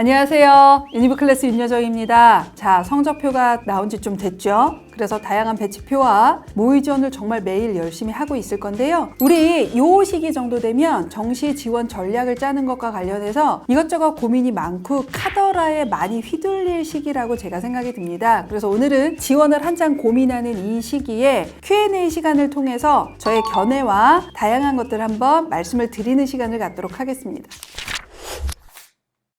안녕하세요. 유니브클래스 윤여정입니다. 자, 성적표가 나온 지 좀 됐죠? 그래서 다양한 배치표와 모의 지원을 정말 매일 열심히 하고 있을 건데요. 우리 요 시기 정도 되면 정시 지원 전략을 짜는 것과 관련해서 이것저것 고민이 많고 카더라에 많이 휘둘릴 시기라고 제가 생각이 듭니다. 그래서 오늘은 지원을 한창 고민하는 이 시기에 Q&A 시간을 통해서 저의 견해와 다양한 것들을 한번 말씀을 드리는 시간을 갖도록 하겠습니다.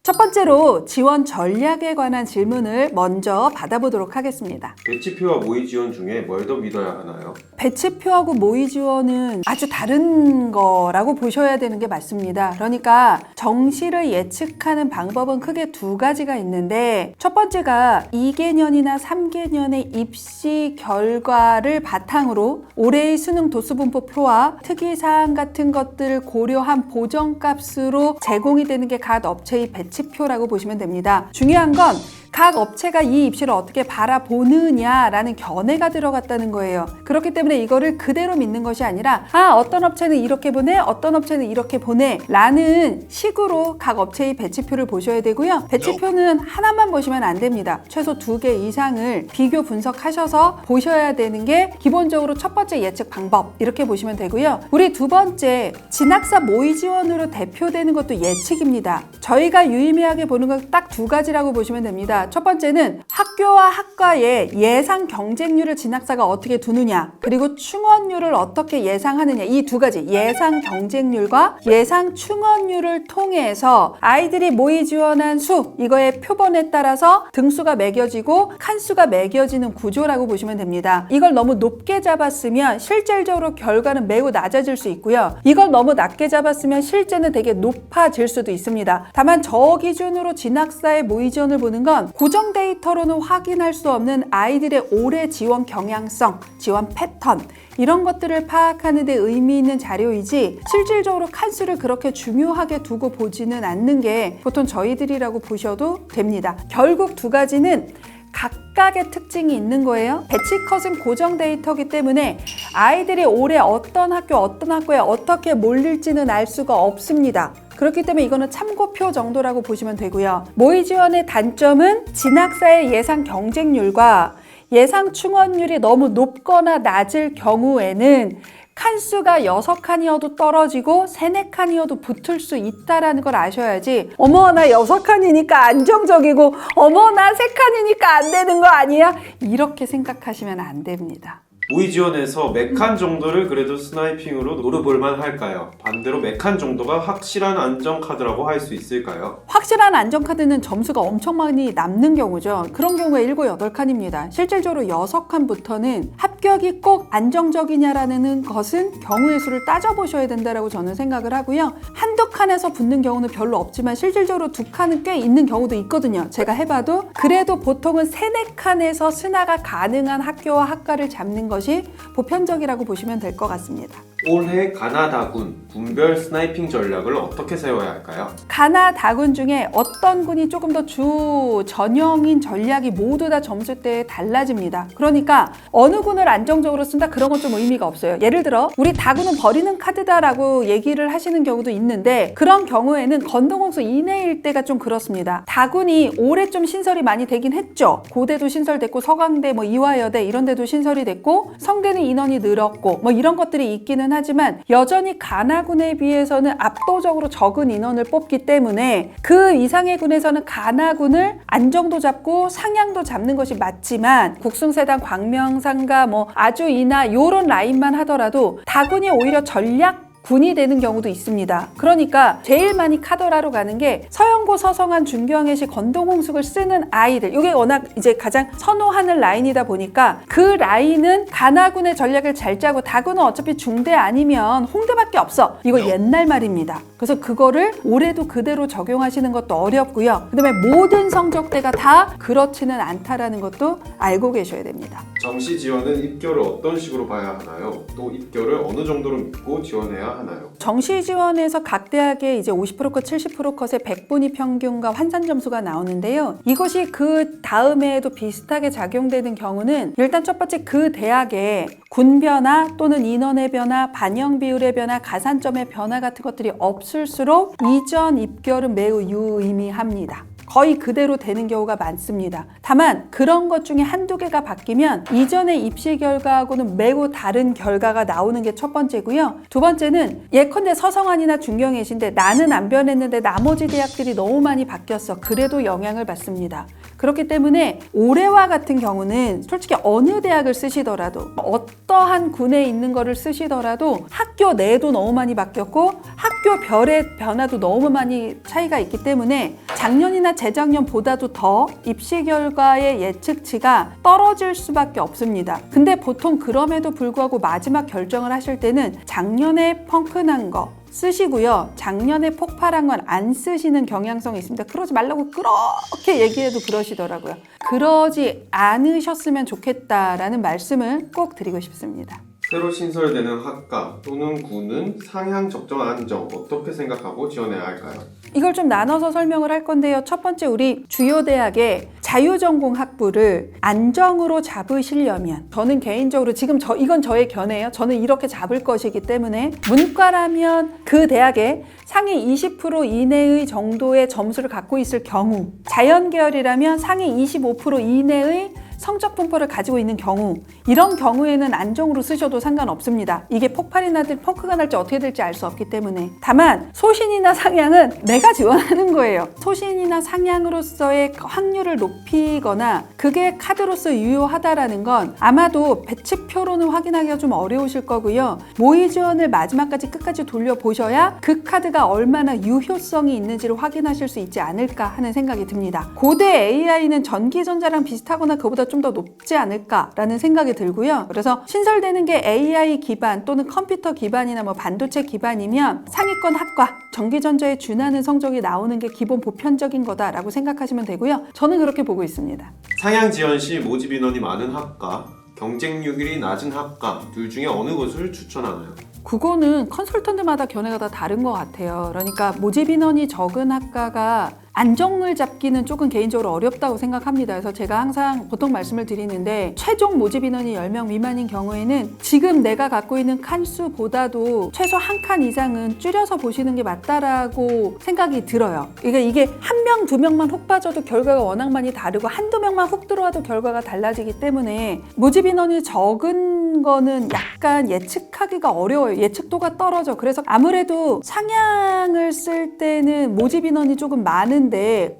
첫 번째로 지원 전략에 관한 질문을 먼저 받아보도록 하겠습니다. 배치표와 모의 지원 중에 뭘 더 믿어야 하나요? 배치표하고 모의 지원은 아주 다른 거라고 보셔야 되는 게 맞습니다. 그러니까 정시를 예측하는 방법은 크게 두 가지가 있는데, 첫 번째가 2개년이나 3개년의 입시 결과를 바탕으로 올해의 수능 도수분포표와 특이사항 같은 것들을 고려한 보정값으로 제공이 되는 게 각 업체의 배치표라고 보시면 됩니다. 중요한 건 각 업체가 이 입시를 어떻게 바라보느냐라는 견해가 들어갔다는 거예요. 그렇기 때문에 이거를 그대로 믿는 것이 아니라 어떤 업체는 이렇게 보내, 어떤 업체는 이렇게 보내 라는 식으로 각 업체의 배치표를 보셔야 되고요. 배치표는 하나만 보시면 안 됩니다. 최소 2개 이상을 비교 분석하셔서 보셔야 되는 게 기본적으로 첫 번째 예측 방법, 이렇게 보시면 되고요. 우리 두 번째, 진학사 모의 지원으로 대표되는 것도 예측입니다. 저희가 유의미하게 보는 건 딱 두 가지라고 보시면 됩니다. 첫 번째는 학교와 학과의 예상 경쟁률을 진학사가 어떻게 두느냐, 그리고 충원율을 어떻게 예상하느냐, 이 두 가지, 예상 경쟁률과 예상 충원율을 통해서 아이들이 모의 지원한 수, 이거의 표본에 따라서 등수가 매겨지고 칸수가 매겨지는 구조라고 보시면 됩니다. 이걸 너무 높게 잡았으면 실질적으로 결과는 매우 낮아질 수 있고요. 이걸 너무 낮게 잡았으면 실제는 되게 높아질 수도 있습니다. 다만 저 기준으로 진학사의 모의 지원을 보는 건 고정 데이터로는 확인할 수 없는 아이들의 올해 지원 경향성, 지원 패턴, 이런 것들을 파악하는 데 의미 있는 자료이지, 실질적으로 칸수를 그렇게 중요하게 두고 보지는 않는 게 보통 저희들이라고 보셔도 됩니다. 결국 두 가지는 각각의 특징이 있는 거예요. 배치컷은 고정 데이터이기 때문에 아이들이 올해 어떤 학교에 어떻게 몰릴지는 알 수가 없습니다. 그렇기 때문에 이거는 참고표 정도라고 보시면 되고요. 모의 지원의 단점은 진학사의 예상 경쟁률과 예상 충원율이 너무 높거나 낮을 경우에는 칸수가 6칸이어도 떨어지고 3, 4칸이어도 붙을 수 있다는 걸 아셔야지, 어머 나 6칸이니까 안정적이고 어머 나 3칸이니까 안 되는 거 아니야? 이렇게 생각하시면 안 됩니다. 모의 지원에서 몇 칸 정도를 그래도 스나이핑으로 노려볼만 할까요? 반대로 몇 칸 정도가 확실한 안정카드라고 할 수 있을까요? 확실한 안정카드는 점수가 엄청 많이 남는 경우죠. 그런 경우가 7, 8칸입니다. 실질적으로 6칸부터는 합격이 꼭 안정적이냐라는 것은 경우의 수를 따져보셔야 된다고 저는 생각을 하고요. 한두 칸에서 붙는 경우는 별로 없지만 실질적으로 2칸은 꽤 있는 경우도 있거든요. 제가 해봐도. 그래도 보통은 3, 4칸에서 스나가 가능한 학교와 학과를 잡는 것이 보편적이라고 보시면 될 것 같습니다. 올해 가나다군 군별 스나이핑 전략을 어떻게 세워야 할까요? 가나 다군 중에 어떤 군이 조금 더 주 전형인 전략이 모두 다 점수대에 달라집니다. 그러니까 어느 군을 안정적으로 쓴다, 그런 건 좀 의미가 없어요. 예를 들어 우리 다군은 버리는 카드다라고 얘기를 하시는 경우도 있는데, 그런 경우에는 건동홍수 이내일 때가 좀 그렇습니다. 다군이 올해 좀 신설이 많이 되긴 했죠. 고대도 신설됐고 서강대, 이화여대 이런 데도 신설이 됐고 성대는 인원이 늘었고 이런 것들이 있기는 하지만 여전히 가나군에 비해서는 압도적으로 적은 인원을 뽑기 때문에 그 이상의 군에서는 가나군을 안정도 잡고 상향도 잡는 것이 맞지만, 국승세단, 광명상가, 아주이나 요런 라인만 하더라도 다군이 오히려 전략 군이 되는 경우도 있습니다. 그러니까 제일 많이 카더라로 가는 게 서영고, 서성한, 중경외시, 건동홍숙을 쓰는 아이들, 이게 워낙 이제 가장 선호하는 라인이다 보니까 그 라인은 가나군의 전략을 잘 짜고, 다군은 어차피 중대 아니면 홍대밖에 없어, 이거 옛날 말입니다. 그래서 그거를 올해도 그대로 적용하시는 것도 어렵고요. 그다음에 모든 성적대가 다 그렇지는 않다라는 것도 알고 계셔야 됩니다. 정시 지원은 입결을 어떤 식으로 봐야 하나요? 또 입결을 어느 정도로 믿고 지원해야 하나요? 정시 지원에서 각 대학의 이제 50%컷, 70%컷의 100분위 평균과 환산 점수가 나오는데요. 이것이 그 다음에도 비슷하게 작용되는 경우는 일단 첫 번째, 그 대학의 군 변화 또는 인원의 변화, 반영 비율의 변화, 가산점의 변화 같은 것들이 없을수록 이전 입결은 매우 유의미합니다. 거의 그대로 되는 경우가 많습니다. 다만 그런 것 중에 한두 개가 바뀌면 이전의 입시 결과하고는 매우 다른 결과가 나오는 게 첫 번째고요. 두 번째는 예컨대 서성환이나 중경예시인데 나는 안 변했는데 나머지 대학들이 너무 많이 바뀌었어. 그래도 영향을 받습니다. 그렇기 때문에 올해와 같은 경우는 솔직히 어느 대학을 쓰시더라도 어떠한 군에 있는 거를 쓰시더라도 학교 내도 너무 많이 바뀌었고 학교별의 변화도 너무 많이 차이가 있기 때문에 작년이나 재작년보다도 더 입시 결과의 예측치가 떨어질 수밖에 없습니다. 근데 보통 그럼에도 불구하고 마지막 결정을 하실 때는 작년에 펑크난 거 쓰시고요. 작년에 폭발한 건 안 쓰시는 경향성이 있습니다. 그러지 말라고 그렇게 얘기해도 그러시더라고요. 그러지 않으셨으면 좋겠다라는 말씀을 꼭 드리고 싶습니다. 새로 신설되는 학과 또는 구는 상향 적정 안정 어떻게 생각하고 지원해야 할까요? 이걸 좀 나눠서 설명을 할 건데요. 첫 번째, 우리 주요 대학의 자유전공 학부를 안정으로 잡으시려면 저는 개인적으로 지금 이건 저의 견해예요. 저는 이렇게 잡을 것이기 때문에 문과라면 그 대학에 상위 20% 이내의 정도의 점수를 갖고 있을 경우, 자연계열이라면 상위 25% 이내의 성적 분포를 가지고 있는 경우, 이런 경우에는 안정으로 쓰셔도 상관없습니다. 이게 폭발이 나든 펑크가 날지 어떻게 될지 알 수 없기 때문에. 다만 소신이나 상향은 내가 지원하는 거예요. 소신이나 상향으로서의 확률을 높이거나 그게 카드로서 유효하다라는 건 아마도 배치표로는 확인하기가 좀 어려우실 거고요. 모의 지원을 마지막까지 끝까지 돌려보셔야 그 카드가 얼마나 유효성이 있는지를 확인하실 수 있지 않을까 하는 생각이 듭니다. 고대 AI는 전기전자랑 비슷하거나 그보다 좀 더 높지 않을까라는 생각이 들고요. 그래서 신설되는 게 AI 기반 또는 컴퓨터 기반이나 뭐 반도체 기반이면 상위권 학과, 전기전자에 준하는 성적이 나오는 게 기본 보편적인 거다라고 생각하시면 되고요. 저는 그렇게 보고 있습니다. 상향 지원 시 모집 인원이 많은 학과, 경쟁률이 낮은 학과 둘 중에 어느 것을 추천하나요? 그거는 컨설턴트마다 견해가 다 다른 것 같아요. 그러니까 모집 인원이 적은 학과가 안정을 잡기는 조금 개인적으로 어렵다고 생각합니다. 그래서 제가 항상 보통 말씀을 드리는데 최종 모집 인원이 10명 미만인 경우에는 지금 내가 갖고 있는 칸수보다도 최소 한 칸 이상은 줄여서 보시는 게 맞다라고 생각이 들어요. 그러니까 이게 한 명, 두 명만 훅 빠져도 결과가 워낙 많이 다르고 한두 명만 훅 들어와도 결과가 달라지기 때문에 모집 인원이 적은 거는 약간 예측하기가 어려워요. 예측도가 떨어져. 그래서 아무래도 상향을 쓸 때는 모집 인원이 조금 많은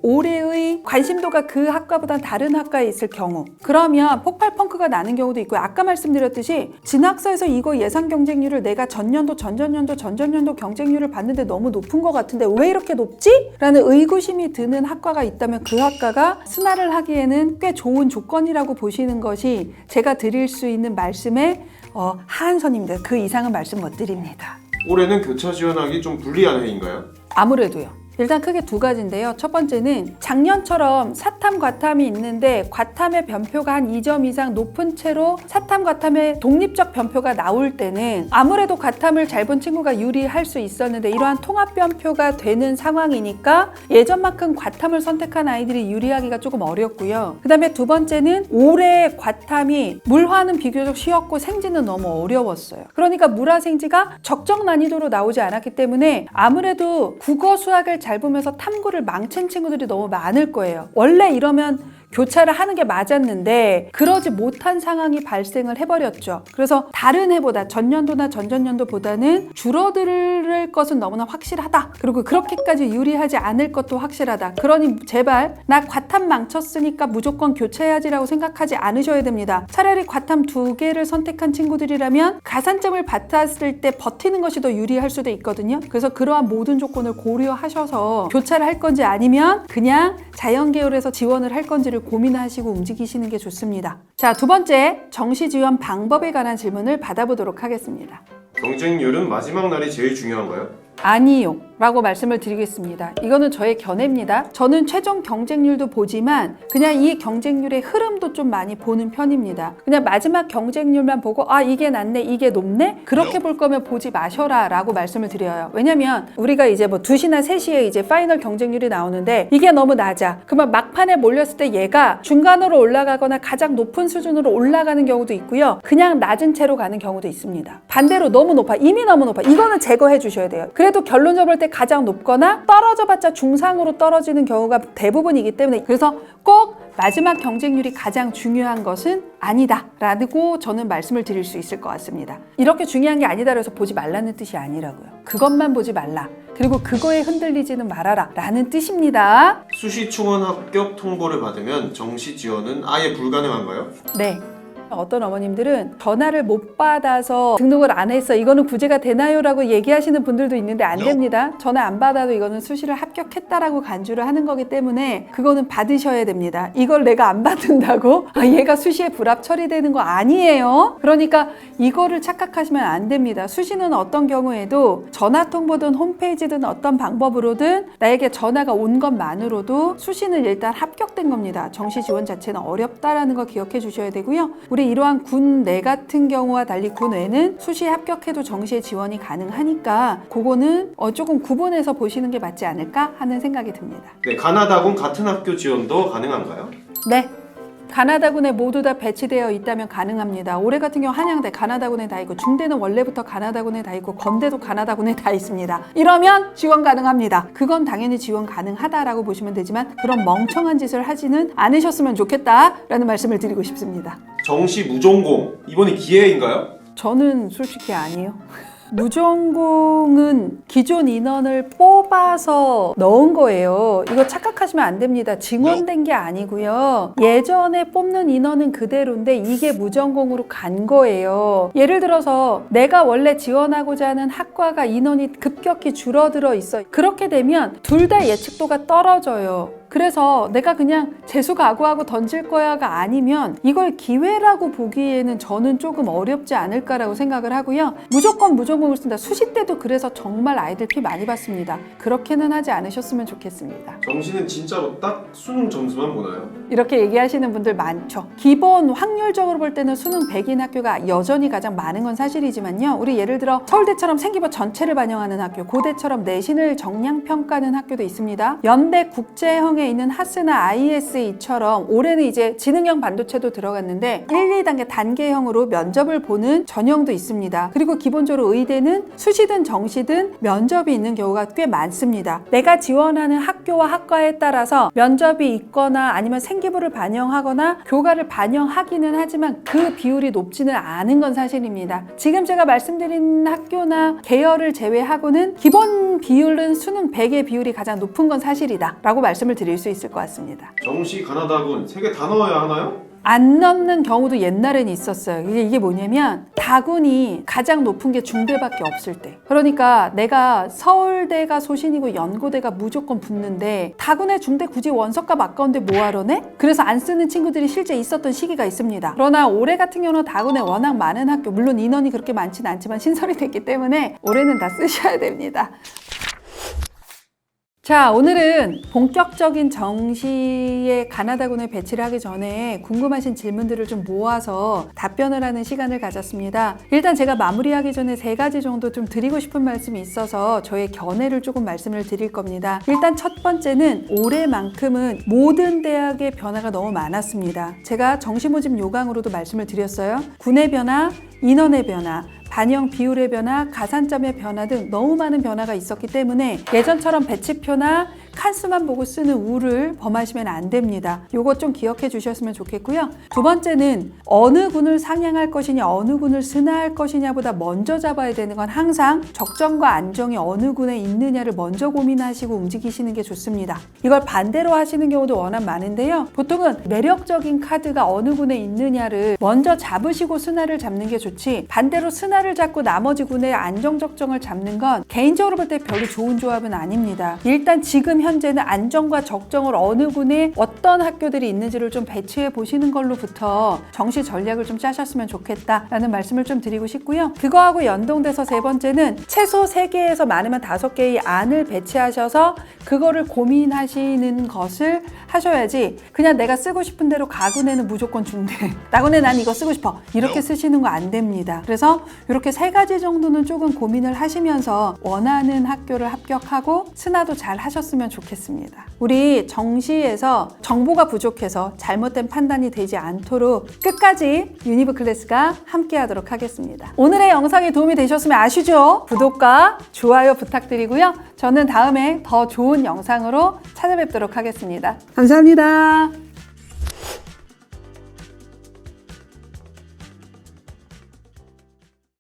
올해의 관심도가 그 학과보다 다른 학과에 있을 경우, 그러면 폭발 펑크가 나는 경우도 있고요. 아까 말씀드렸듯이 진학사에서 이거 예상 경쟁률을 내가 전년도 경쟁률을 봤는데 너무 높은 것 같은데 왜 이렇게 높지? 라는 의구심이 드는 학과가 있다면 그 학과가 순화를 하기에는 꽤 좋은 조건이라고 보시는 것이 제가 드릴 수 있는 말씀의 하한선입니다. 그 이상은 말씀 못 드립니다. 올해는 교차 지원하기 좀 불리한 해인가요? 아무래도요. 일단 크게 두 가지인데요. 첫 번째는 작년처럼 사탐, 과탐이 있는데 과탐의 변표가 한 2점 이상 높은 채로 사탐, 과탐의 독립적 변표가 나올 때는 아무래도 과탐을 잘 본 친구가 유리할 수 있었는데 이러한 통합 변표가 되는 상황이니까 예전만큼 과탐을 선택한 아이들이 유리하기가 조금 어렵고요. 그 다음에 두 번째는 올해 과탐이 물화는 비교적 쉬웠고 생지는 너무 어려웠어요. 그러니까 물화생지가 적정 난이도로 나오지 않았기 때문에 아무래도 국어, 수학을 잘 보면서 탐구를 망친 친구들이 너무 많을 거예요. 원래 이러면 교차를 하는 게 맞았는데 그러지 못한 상황이 발생을 해버렸죠. 그래서 다른 해보다 전년도나 전전년도보다는 줄어들 것은 너무나 확실하다. 그리고 그렇게까지 유리하지 않을 것도 확실하다. 그러니 제발 나 과탐 망쳤으니까 무조건 교체해야지라고 생각하지 않으셔야 됩니다. 차라리 과탐 2개를 선택한 친구들이라면 가산점을 받았을 때 버티는 것이 더 유리할 수도 있거든요. 그래서 그러한 모든 조건을 고려하셔서 교차를 할 건지 아니면 그냥 자연계열에서 지원을 할 건지를 고민하시고 움직이시는 게 좋습니다. 자, 두 번째, 정시 지원 방법에 관한 질문을 받아보도록 하겠습니다. 경쟁률은 마지막 날이 제일 중요한가요? 아니요 라고 말씀을 드리겠습니다. 이거는 저의 견해입니다. 저는 최종 경쟁률도 보지만 그냥 이 경쟁률의 흐름도 좀 많이 보는 편입니다. 그냥 마지막 경쟁률만 보고 이게 낮네 이게 높네 그렇게 볼 거면 보지 마셔라 라고 말씀을 드려요. 왜냐면 우리가 이제 뭐 2시나 3시에 이제 파이널 경쟁률이 나오는데 이게 너무 낮아. 그러면 막판에 몰렸을 때 얘가 중간으로 올라가거나 가장 높은 수준으로 올라가는 경우도 있고요. 그냥 낮은 채로 가는 경우도 있습니다. 반대로 너무 높아. 이미 너무 높아. 이거는 제거해 주셔야 돼요. 그래도 결론 접을 때 때 가장 높거나 떨어져봤자 중상으로 떨어지는 경우가 대부분이기 때문에 그래서 꼭 마지막 경쟁률이 가장 중요한 것은 아니다 라고 저는 말씀을 드릴 수 있을 것 같습니다. 이렇게 중요한 게 아니다 그래서 보지 말라는 뜻이 아니라고요. 그것만 보지 말라. 그리고 그거에 흔들리지는 말아라 라는 뜻입니다. 수시 충원 합격 통보를 받으면 정시 지원은 아예 불가능한가요? 네. 어떤 어머님들은 전화를 못 받아서 등록을 안 했어. 이거는 구제가 되나요? 라고 얘기하시는 분들도 있는데 안 됩니다. 전화 안 받아도 이거는 수시를 합격했다라고 간주를 하는 거기 때문에 그거는 받으셔야 됩니다. 이걸 내가 안 받는다고? 얘가 수시에 불합 처리되는 거 아니에요. 그러니까 이거를 착각하시면 안 됩니다. 수시는 어떤 경우에도 전화 통보든 홈페이지든 어떤 방법으로든 나에게 전화가 온 것만으로도 수시는 일단 합격된 겁니다. 정시 지원 자체는 어렵다라는 거 기억해 주셔야 되고요. 우리 이러한 군내 같은 경우와 달리 군외는 수시에 합격해도 정시에 지원이 가능하니까 그거는 조금 구분해서 보시는 게 맞지 않을까 하는 생각이 듭니다. 네, 가나다군 같은 학교 지원도 가능한가요? 네. 가나다군에 모두 다 배치되어 있다면 가능합니다. 올해 같은 경우 한양대 가나다군에 다 있고 중대는 원래부터 가나다군에 다 있고 건대도 가나다군에 다 있습니다. 이러면 지원 가능합니다. 그건 당연히 지원 가능하다라고 보시면 되지만 그런 멍청한 짓을 하지는 않으셨으면 좋겠다라는 말씀을 드리고 싶습니다. 정시 무전공 이번이 기회인가요? 저는 솔직히 아니에요. 무전공은 기존 인원을 뽑아서 넣은 거예요. 이거 착각하시면 안 됩니다. 증원된 게 아니고요. 예전에 뽑는 인원은 그대로인데 이게 무전공으로 간 거예요. 예를 들어서 내가 원래 지원하고자 하는 학과가 인원이 급격히 줄어들어 있어. 그렇게 되면 둘 다 예측도가 떨어져요. 그래서 내가 그냥 재수각오하고 던질 거야가 아니면 이걸 기회라고 보기에는 저는 조금 어렵지 않을까라고 생각을 하고요. 무조건 무전공을 쓴다. 수시 때도 그래서 정말 아이들 피 많이 받습니다. 그렇게는 하지 않으셨으면 좋겠습니다. 정시는 진짜로 딱 수능 점수만 보나요? 이렇게 얘기하시는 분들 많죠. 기본 확률적으로 볼 때는 수능 100인 학교가 여전히 가장 많은 건 사실이지만요. 우리 예를 들어 서울대처럼 생기부 전체를 반영하는 학교, 고대처럼 내신을 정량평가하는 학교도 있습니다. 연대 국제형 에 있는 하스나 ISE처럼 올해는 이제 지능형 반도체도 들어갔는데 1, 2단계 단계형으로 면접을 보는 전형도 있습니다. 그리고 기본적으로 의대는 수시든 정시든 면접이 있는 경우가 꽤 많습니다. 내가 지원하는 학교와 학과에 따라서 면접이 있거나 아니면 생기부를 반영하거나 교과를 반영하기는 하지만 그 비율이 높지는 않은 건 사실입니다. 지금 제가 말씀드린 학교나 계열을 제외하고는 기본 비율은 수능 100의 비율이 가장 높은 건 사실이다 라고 말씀을 드릴 수 있을 것 같습니다. 정시 가나다군 3개 다 넣어야 하나요? 안 넣는 경우도 옛날에는 있었어요. 이게 뭐냐면 다군이 가장 높은 게 중대밖에 없을 때. 그러니까 내가 서울대가 소신이고 연고대가 무조건 붙는데 다군의 중대 굳이 원서값 아까운데 뭐하러 내? 그래서 안 쓰는 친구들이 실제 있었던 시기가 있습니다. 그러나 올해 같은 경우는 다군에 워낙 많은 학교, 물론 인원이 그렇게 많지는 않지만 신설이 됐기 때문에 올해는 다 쓰셔야 됩니다. 자, 오늘은 본격적인 정시에 가나다군에 배치를 하기 전에 궁금하신 질문들을 좀 모아서 답변을 하는 시간을 가졌습니다. 일단 제가 마무리하기 전에 3가지 정도 좀 드리고 싶은 말씀이 있어서 저의 견해를 조금 말씀을 드릴 겁니다. 일단 첫 번째는 올해만큼은 모든 대학의 변화가 너무 많았습니다. 제가 정시 모집 요강으로도 말씀을 드렸어요. 군의 변화, 인원의 변화, 반영 비율의 변화, 가산점의 변화 등 너무 많은 변화가 있었기 때문에 예전처럼 배치표나 칸수만 보고 쓰는 우를 범하시면 안 됩니다. 요거 좀 기억해 주셨으면 좋겠고요. 두 번째는 어느 군을 상향할 것이냐 어느 군을 순화할 것이냐보다 먼저 잡아야 되는 건 항상 적정과 안정이 어느 군에 있느냐를 먼저 고민하시고 움직이시는 게 좋습니다. 이걸 반대로 하시는 경우도 워낙 많은데요. 보통은 매력적인 카드가 어느 군에 있느냐를 먼저 잡으시고 순화를 잡는 게 좋지 반대로 순화를 잡고 나머지 군의 안정 적정을 잡는 건 개인적으로 볼 때 별로 좋은 조합은 아닙니다. 일단 지금 현재는 안정과 적정을 어느 군에 어떤 학교들이 있는지를 좀 배치해 보시는 걸로부터 정시 전략을 좀 짜셨으면 좋겠다라는 말씀을 좀 드리고 싶고요. 그거하고 연동돼서 3번째는 최소 3개에서 많으면 5개의 안을 배치하셔서 그거를 고민하시는 것을 하셔야지 그냥 내가 쓰고 싶은 대로 가군에는 무조건 중대 나군에 난 이거 쓰고 싶어 이렇게 쓰시는 거 안 됩니다. 그래서 이렇게 3가지 정도는 조금 고민을 하시면서 원하는 학교를 합격하고 스나도 잘 하셨으면 좋겠습니다. 우리 정시에서 정보가 부족해서 잘못된 판단이 되지 않도록 끝까지 유니브 클래스가 함께 하도록 하겠습니다. 오늘의 영상이 도움이 되셨으면 아시죠? 구독과 좋아요 부탁드리고요. 저는 다음에 더 좋은 영상으로 찾아뵙도록 하겠습니다. 감사합니다.